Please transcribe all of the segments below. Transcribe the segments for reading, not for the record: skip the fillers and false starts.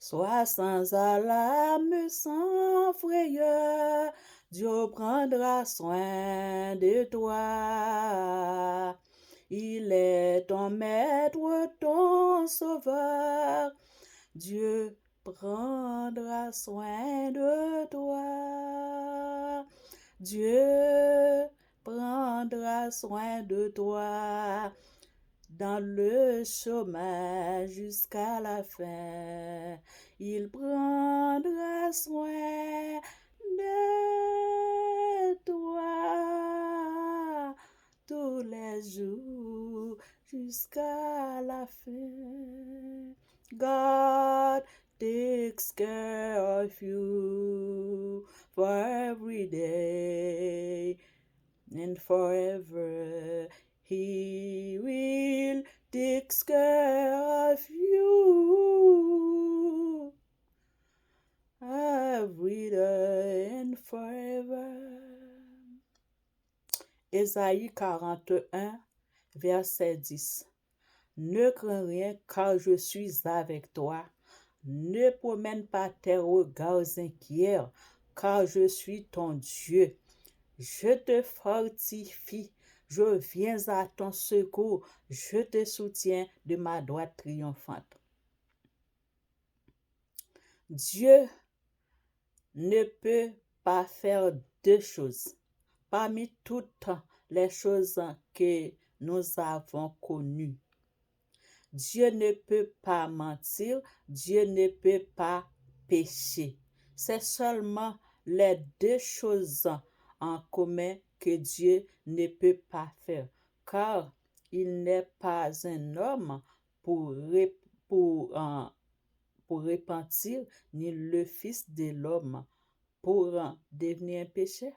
Sois sans alarme, sans frayeur, Dieu prendra soin de toi. Il est ton maître, ton sauveur. Dieu prendra soin de toi. Dieu prendra soin de toi dans le chemin jusqu'à la fin. Il prendra soin de toi tous les jours jusqu'à la fin. God takes care of you for every day and forever. He will take care of you every day and forever. Ésaïe 41, verset 10. Ne crains rien car je suis avec toi. Ne promène pas tes regards inquiets car je suis ton Dieu. Je te fortifie, je viens à ton secours, je te soutiens de ma droite triomphante. Dieu ne peut pas faire deux choses. Parmi toutes les choses que nous avons connues, Dieu ne peut pas mentir, Dieu ne peut pas pécher. C'est seulement les deux choses en commun que Dieu ne peut pas faire, car il n'est pas un homme pour, pour, euh, pour repentir, ni le Fils de l'homme pour devenir un péché.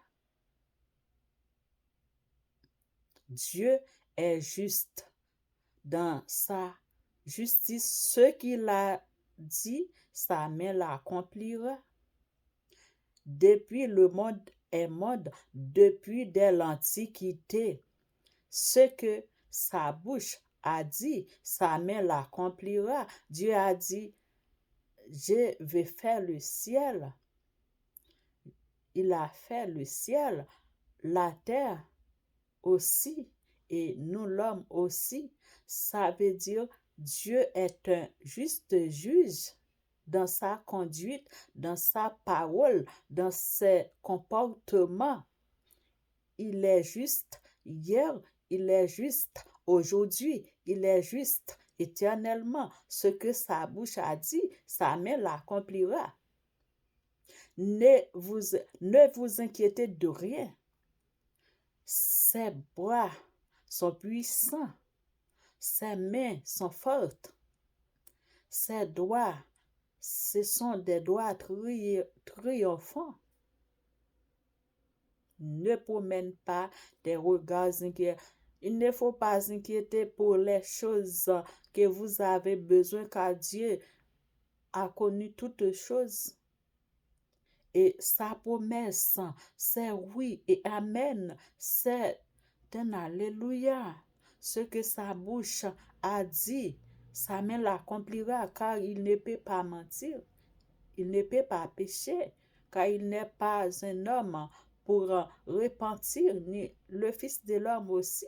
Dieu est juste dans sa justice. Ce qu'il a dit, sa main l'accomplira. Depuis le monde est monde, depuis dès l'Antiquité, ce que sa bouche a dit, sa main l'accomplira. Dieu a dit, je vais faire le ciel. Il a fait le ciel, la terre aussi, et nous l'homme aussi. Ça veut dire Dieu est un juste juge dans sa conduite, dans sa parole, dans ses comportements. Il est juste hier, il est juste aujourd'hui, il est juste éternellement. Ce que sa bouche a dit, sa main l'accomplira. Ne vous inquiétez de rien. Ses bras sont puissants, ses mains sont fortes, ses doigts, ce sont des doigts triomphants. Ne promène pas des regards inquiets. Il ne faut pas s'inquiéter pour les choses que vous avez besoin, car Dieu a connu toutes choses. Et sa promesse, c'est oui et amen, c'est un alléluia. Ce que sa bouche a dit, sa main l'accomplira, car il ne peut pas mentir, il ne peut pas pécher, car il n'est pas un homme pour repentir, ni le Fils de l'homme aussi.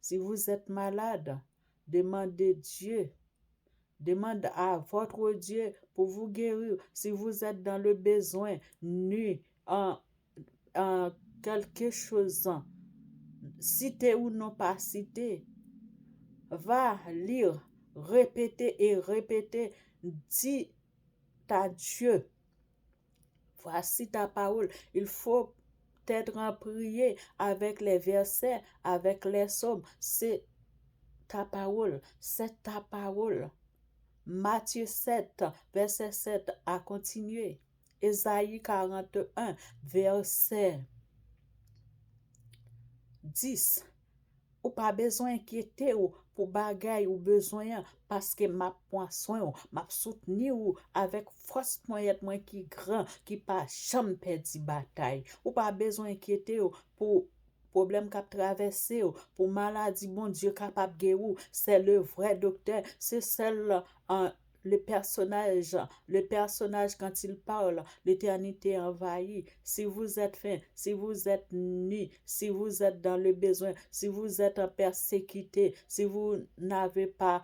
Si vous êtes malade, demandez Dieu. Demande à votre Dieu pour vous guérir. Si vous êtes dans le besoin, nu, en quelque chose, cité ou non pas cité, va lire, répéter et répéter. Dis à Dieu, voici ta parole. Il faut être en prière avec les versets, avec les psaumes. C'est ta parole, c'est ta parole. Matthieu 7, verset 7 a continué. Ésaïe 41, verset 10. Ou pas besoin inquiéter ou pour bagay ou besoin parce que ma poisson ou m'a soutenu ou avec force moyen moi qui grand qui pas jamais perdu bataille. Ou pas besoin inquiéter ou pour problème qu'a traversé ou pour maladie bon Dieu capable guérir, c'est le vrai docteur, c'est celle le personnage quand il parle, l'éternité envahit. Si vous êtes faim, si vous êtes nu, si vous êtes dans le besoin, si vous êtes en persécuté, si vous n'avez pas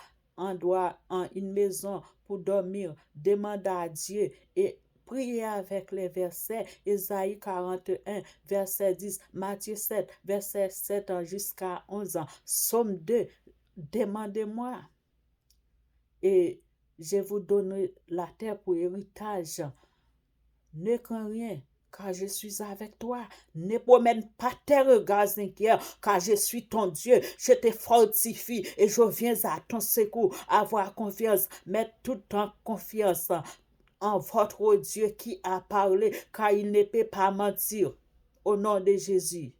une maison pour dormir, demandez à Dieu et priez avec les versets, Ésaïe 41, verset 10, Matthieu 7, verset 7 jusqu'à 11, Somme 2, demandez-moi et je vous donne la terre pour héritage. Ne crains rien, car je suis avec toi. Ne promène pas tes regards inquiets, car je suis ton Dieu. Je te fortifie et je viens à ton secours. Avoir confiance, mettre toute en confiance en votre Dieu qui a parlé, car il ne peut pas mentir. Au nom de Jésus.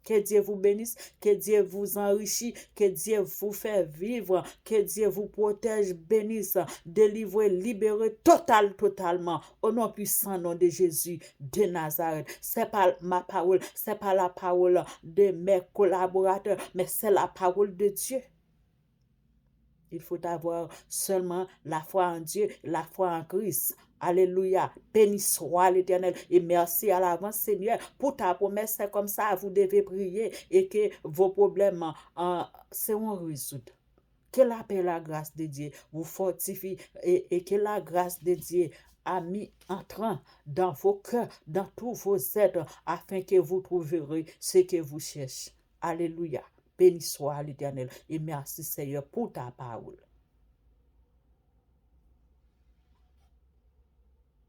Que Dieu vous bénisse, que Dieu vous enrichisse, que Dieu vous fait vivre, que Dieu vous protège, bénisse, délivre, libère totalement. Au nom puissant nom de Jésus de Nazareth. C'est pas ma parole, c'est pas la parole de mes collaborateurs, mais c'est la parole de Dieu. Il faut avoir seulement la foi en Dieu, la foi en Christ. Alléluia. Béni soit l'Éternel. Et merci à l'avance, Seigneur, pour ta promesse. C'est comme ça, vous devez prier et que vos problèmes seront résolus. Que la paix et la grâce de Dieu vous fortifie et que la grâce de Dieu a mis entrant dans vos cœurs, dans tous vos êtres, afin que vous trouverez ce que vous cherchez. Alléluia. Béni soit l'Éternel et merci Seigneur pour ta parole.